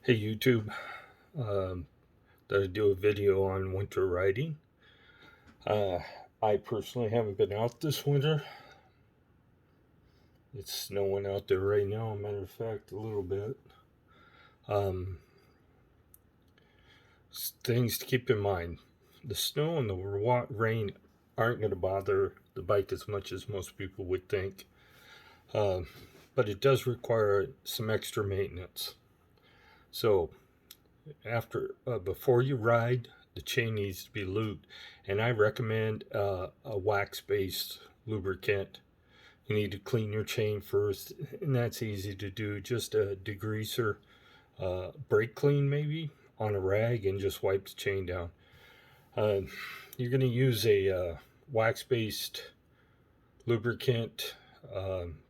Hey YouTube, thought I'd do a video on winter riding. Uh, I personally haven't been out this winter. It's snowing out there right now, matter of fact, a little bit. Um, Things to keep in mind. The snow and the rain aren't going to bother the bike as much as most people would think. Uh, but it does require some extra maintenance. So before you ride, the chain needs to be lubed, and I recommend a wax-based lubricant. You need to clean your chain first, and that's easy to do. Just a degreaser, brake clean maybe on a rag, and just wipe the chain down. Uh, you're going to use a wax-based lubricant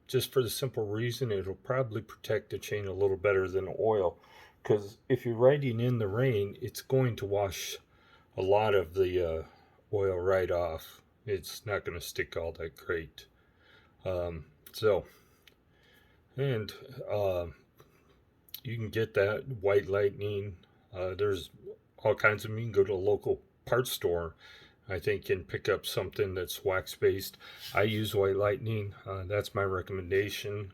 just for the simple reason it'll probably protect the chain a little better than oil. Because if you're riding in the rain, it's going to wash a lot of the oil right off. It's not going to stick all that great. Um, so, and uh, you can get that White Lightning. There's all kinds of them. You can go to a local parts store, I think, and pick up something that's wax based. I use White Lightning. That's my recommendation.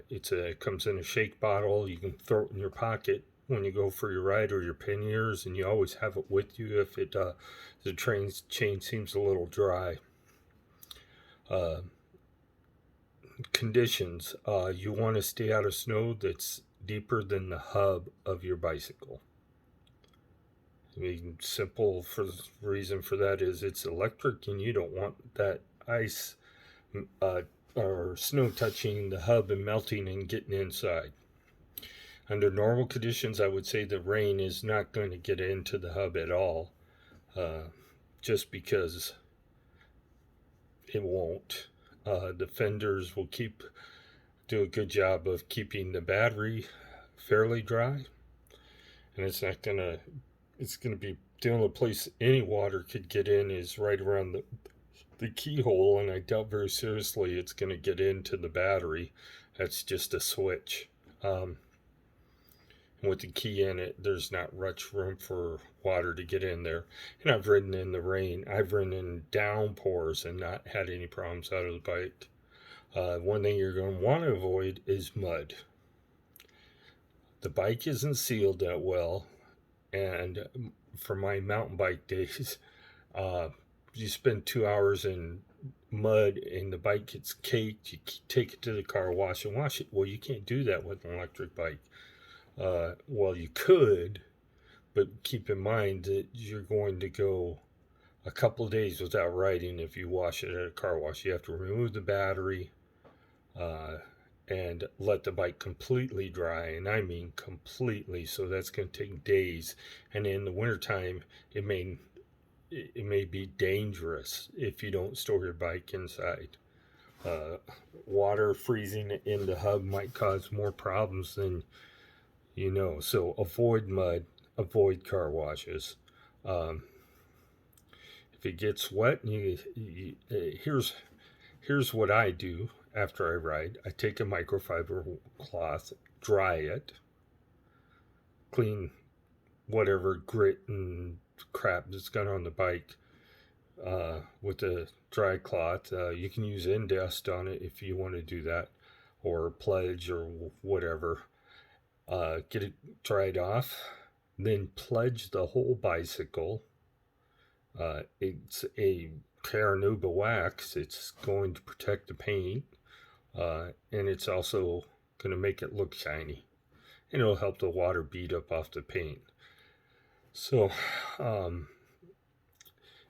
It comes in a shake bottle. You can throw it in your pocket when you go for your ride or your panniers, and you always have it with you if the chain seems a little dry. Uh, Conditions: you want to stay out of snow that's deeper than the hub of your bicycle. I mean, simple for the reason for that is it's electric, and you don't want that ice uh, or snow touching the hub and melting and getting inside. Under normal conditions, I would say the rain is not going to get into the hub at all, uh, just because it won't. The fenders will do a good job of keeping the battery fairly dry, and it's gonna be the only place any water could get in is right around the keyhole, and I doubt very seriously it's gonna get into the battery. That's just a switch. With the key in it, there's not much room for water to get in there. And I've ridden in the rain. I've ridden in downpours and not had any problems out of the bike. One thing you're going to want to avoid is mud. The bike isn't sealed that well, and for my mountain bike days, uh, you spend 2 hours in mud and the bike gets caked. You take it to the car wash and wash it. Well, you can't do that with an electric bike. Well, you could, but keep in mind that you're going to go a couple of days without riding if you wash it at a car wash. You have to remove the battery uh, and let the bike completely dry, and I mean completely. So that's going to take days, and in the wintertime, it may be dangerous if you don't store your bike inside. Uh, Water freezing in the hub might cause more problems than you know. So avoid mud, avoid car washes. Um, if it gets wet, here's what I do after I ride. I take a microfiber cloth, dry it, clean whatever grit and crap that's got on the bike with a dry cloth. You can use Indust on it if you want to do that, or Pledge or whatever. Get it dried off, then pledge the whole bicycle. It's a Caranuba wax. It's going to protect the paint, and it's also going to make it look shiny, and it'll help the water bead up off the paint. So, and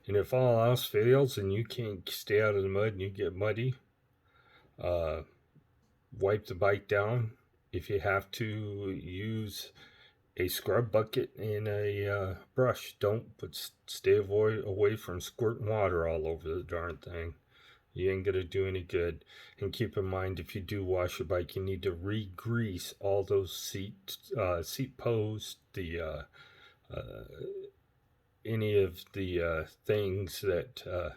if all else fails and you can't stay out of the mud and you get muddy, uh, wipe the bike down. If you have to, use a scrub bucket and a brush. Stay away from squirting water all over the darn thing. You ain't gonna do any good. And keep in mind, if you do wash your bike, you need to re-grease all those seat posts, any of the things that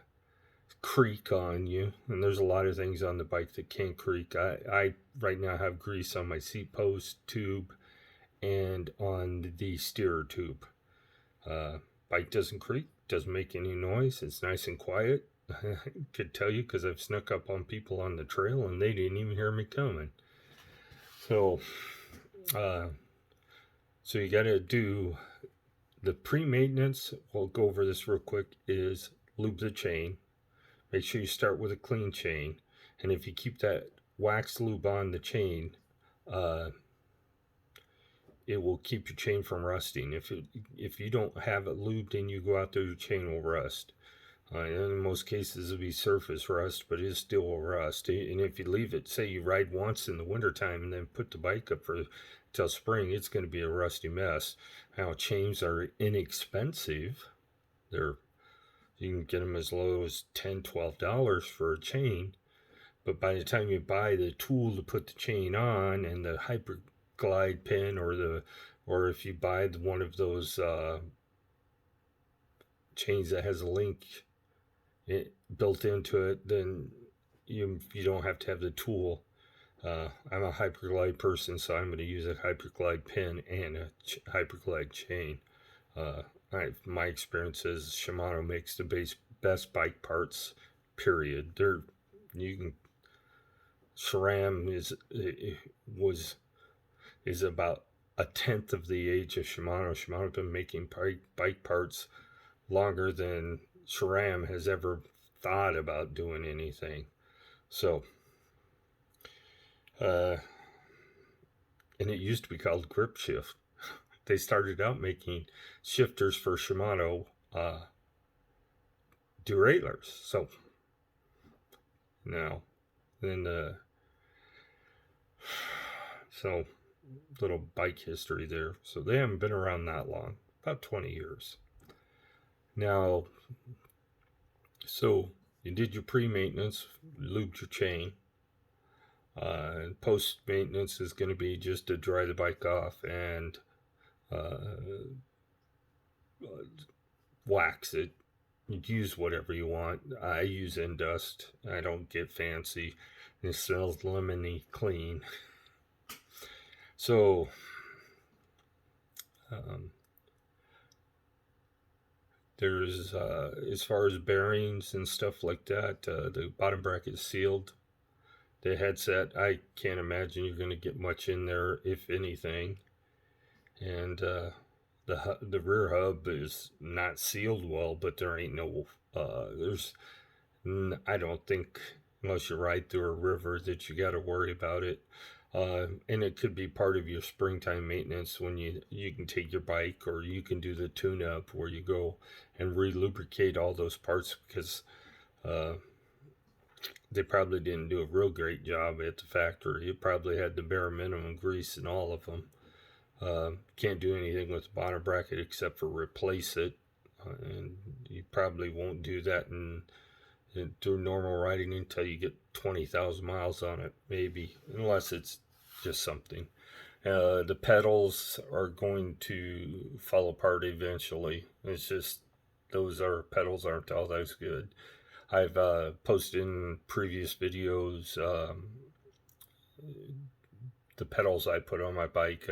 creak on you. And there's a lot of things on the bike that can creak. I right now have grease on my seat post tube and on the steerer tube. Bike doesn't creak, doesn't make any noise. It's nice and quiet. I could tell you because I've snuck up on people on the trail and they didn't even hear me coming. So, so you got to do the pre-maintenance. We'll go over this real quick. Is lube the chain. Make sure you start with a clean chain, and if you keep that wax lube on the chain, it will keep your chain from rusting. If you don't have it lubed and you go out there, your chain will rust. In most cases, it'll be surface rust, but it still will rust. And if you leave it, say you ride once in the wintertime and then put the bike up till spring, it's going to be a rusty mess. Now, chains are inexpensive. You can get them as low as $10, $12 for a chain. But by the time you buy the tool to put the chain on and the hyperglide pin, or if you buy one of those chains that has a link built into it, then you don't have to have the tool. I'm a hyperglide person, so I'm going to use a hyperglide pin and a hyperglide chain. My experience is Shimano makes the best bike parts. Period. SRAM is about a tenth of the age of Shimano. Shimano's been making bike parts longer than SRAM has ever thought about doing anything. So, and it used to be called grip shift. They started out making shifters for Shimano derailleurs. So now, then so little bike history there. So they haven't been around that long, about 20 years. Now, so you did your pre-maintenance, lubed your chain. Post-maintenance is going to be just to dry the bike off and wax it. You use whatever you want. I use Indust. I don't get fancy. It smells lemony clean. So, there's as far as bearings and stuff like that, the bottom bracket is sealed. The headset, I can't imagine you're going to get much in there, if anything. And the rear hub is not sealed well, but there ain't no I don't think, unless you ride through a river, that you got to worry about it. And it could be part of your springtime maintenance when you can take your bike, or you can do the tune-up where you go and re-lubricate all those parts, because they probably didn't do a real great job at the factory. You probably had the bare minimum grease in all of them. Can't do anything with the bottom bracket except for replace it, and you probably won't do that through normal riding until you get 20,000 miles on it, maybe, unless it's just something. The pedals are going to fall apart eventually. It's just pedals aren't all that good. I've posted in previous videos the pedals I put on my bike,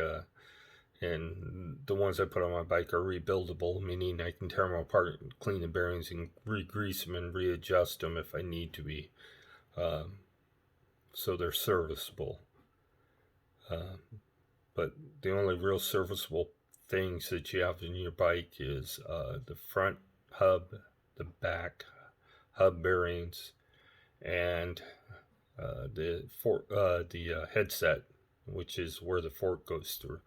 and the ones I put on my bike are rebuildable, meaning I can tear them apart and clean the bearings and re-grease them and readjust them if I need to be. So they're serviceable. But the only real serviceable things that you have in your bike is the front hub, the back hub bearings, and the headset, which is where the fork goes through.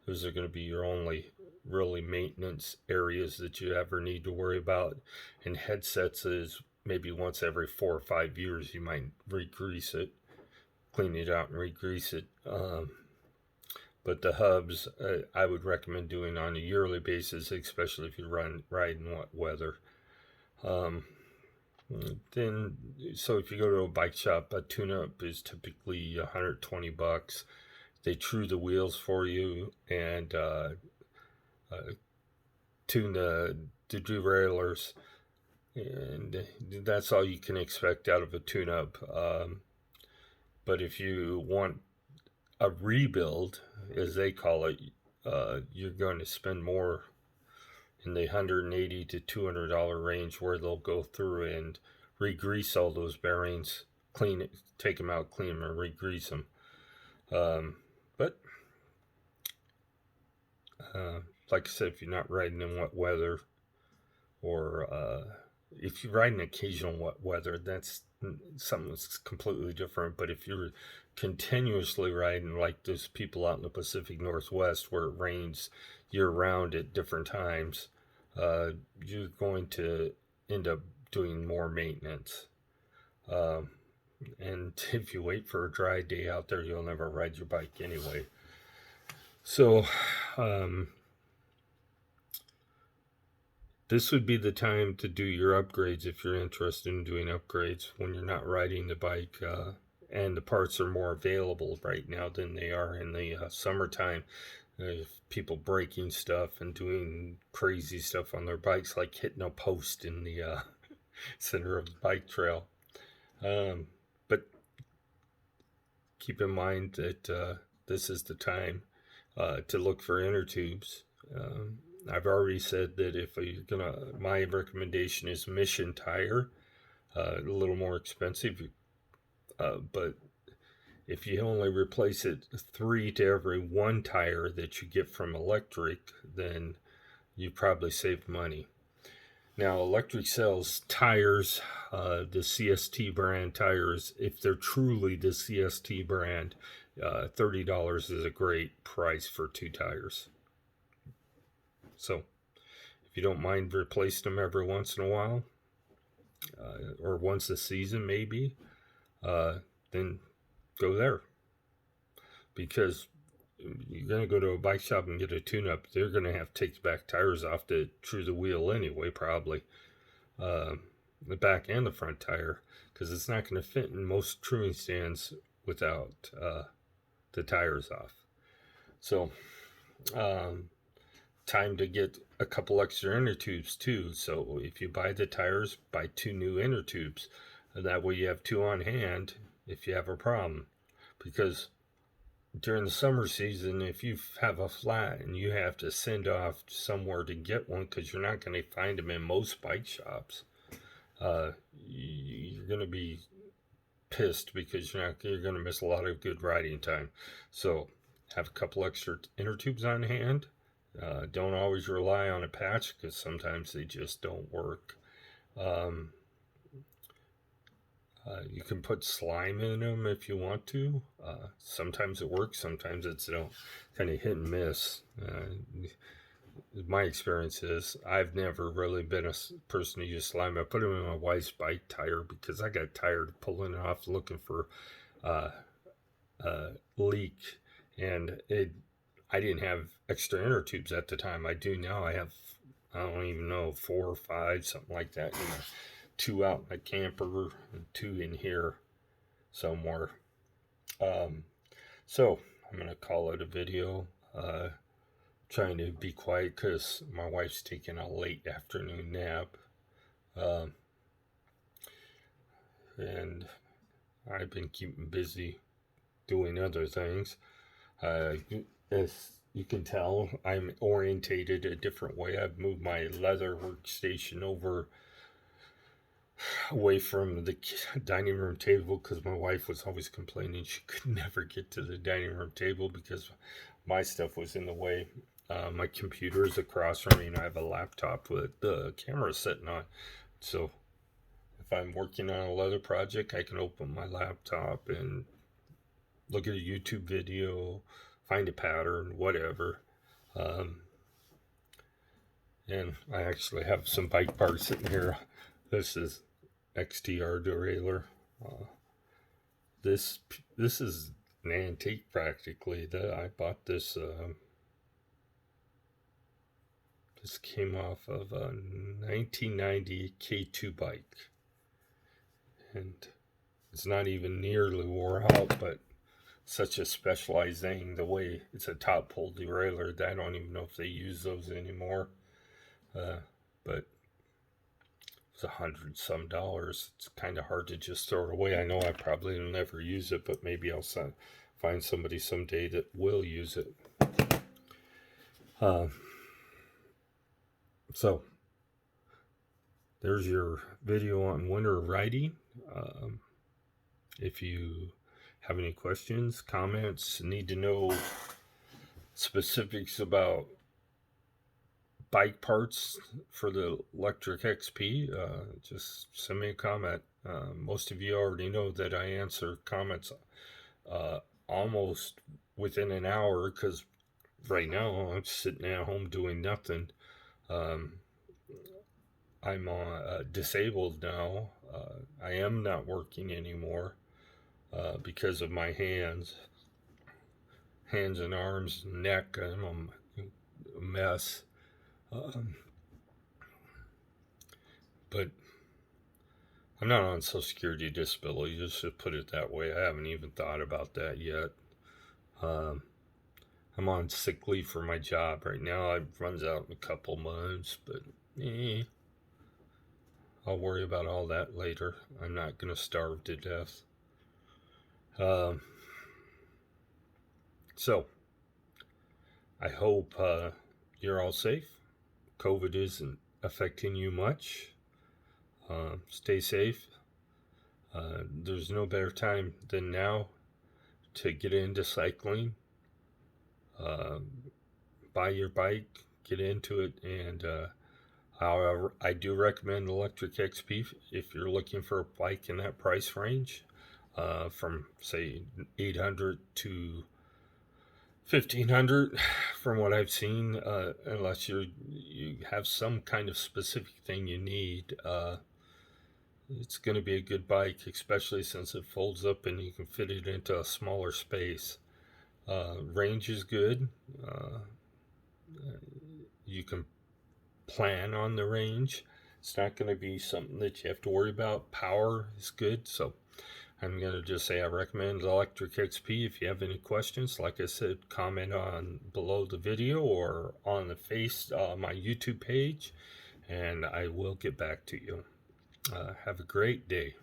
Those are going to be your only really maintenance areas that you ever need to worry about. And headsets is maybe once every 4 or 5 years you might re-grease it, clean it out and re-grease it. But the hubs, I would recommend doing on a yearly basis, especially if you ride in wet weather. So if you go to a bike shop, a tune-up is typically $120. They true the wheels for you and tune the derailleurs, and that's all you can expect out of a tune-up. But if you want a rebuild, as they call it, you're going to spend more in the $180 to $200 range, where they'll go through and re-grease all those bearings, clean it, take them out, clean them, and re-grease them. But like I said, if you're not riding in wet weather, or if you ride in occasional wet weather, that's something that's completely different. But if you're continuously riding like those people out in the Pacific Northwest, where it rains year round at different times, you're going to end up doing more maintenance. And if you wait for a dry day out there, you'll never ride your bike anyway. So this would be the time to do your upgrades if you're interested in doing upgrades when you're not riding the bike, and the parts are more available right now than they are in the summertime. People breaking stuff and doing crazy stuff on their bikes, like hitting a post in the center of the bike trail. But keep in mind that this is the time to look for inner tubes. I've already said that if you're gonna, my recommendation is Mission tire, a little more expensive, but if you only replace it 3 to every 1 tire that you get from Lectric, then you probably save money. Now, Lectric sells tires, the CST brand tires. If they're truly the CST brand, $30 is a great price for 2 tires. So, if you don't mind replacing them every once in a while, or once a season maybe, then go there. Because you're going to go to a bike shop and get a tune-up, they're going to have to take the back tires off to true the wheel anyway, probably. The back and the front tire, because it's not going to fit in most truing stands without the tires off. So, time to get a couple extra inner tubes too. So if you buy the tires, buy 2 new inner tubes. And that way you have 2 on hand if you have a problem. Because during the summer season, if you have a flat and you have to send off somewhere to get one, because you're not going to find them in most bike shops, you're going to be pissed, because you're going to miss a lot of good riding time. So have a couple extra inner tubes on hand. Don't always rely on a patch, because sometimes they just don't work. You can put slime in them if you want to. Sometimes it works, sometimes it's kind of hit and miss. My experience is I've never really been a person to use slime. I put them in my wife's bike tire because I got tired of pulling it off looking for leak, and I didn't have extra inner tubes at the time. I do now. I have, I don't even know, 4 or 5, something like that. 2 out in my camper and 2 in here somewhere. So I'm going to call it a video. Trying to be quiet because my wife's taking a late afternoon nap. And I've been keeping busy doing other things. As you can tell, I'm orientated a different way. I've moved my leather workstation away from the dining room table, because my wife was always complaining she could never get to the dining room table because my stuff was in the way. My computer is across from me, and I have a laptop with the camera sitting on. So if I'm working on a leather project, I can open my laptop and look at a YouTube video, find a pattern, whatever. And I actually have some bike parts sitting here. This is XTR derailleur. This is an antique practically. I bought this. This came off of a 1990 K2 bike, and it's not even nearly wore out, but such a specialized thing. The way it's a top pull derailleur, I don't even know if they use those anymore. But it's $100 some. It's kind of hard to just throw it away. I know I probably will never use it, but maybe I'll find somebody someday that will use it. Uh, so there's your video on winter riding. Um, if you have any questions, comments, need to know specifics about bike parts for the lectric XP, just send me a comment. Most of you already know that I answer comments uh, almost within an hour because right now I'm sitting at home doing nothing. Um, I'm disabled now. I am not working anymore because of my hands and arms, neck. I'm a mess. Um, but I'm not on Social Security disability, just to put it that way. I haven't even thought about that yet. Um, I'm on sick leave for my job right now. It runs out in a couple months, but I'll worry about all that later. I'm not going to starve to death. Um, so, I hope you're all safe. COVID isn't affecting you much. Stay safe. There's no better time than now to get into cycling. Uh, buy your bike, get into it, and however, I do recommend Electric XP if you're looking for a bike in that price range, from say 800 to 1500 from what I've seen, unless you have some kind of specific thing you need. It's going to be a good bike, especially since it folds up and you can fit it into a smaller space. Range is good. You can plan on the range. It's not going to be something that you have to worry about. Power is good. So I'm going to just say I recommend Electric XP. If you have any questions, like I said, comment on below the video or on the my YouTube page, and I will get back to you. Have a great day.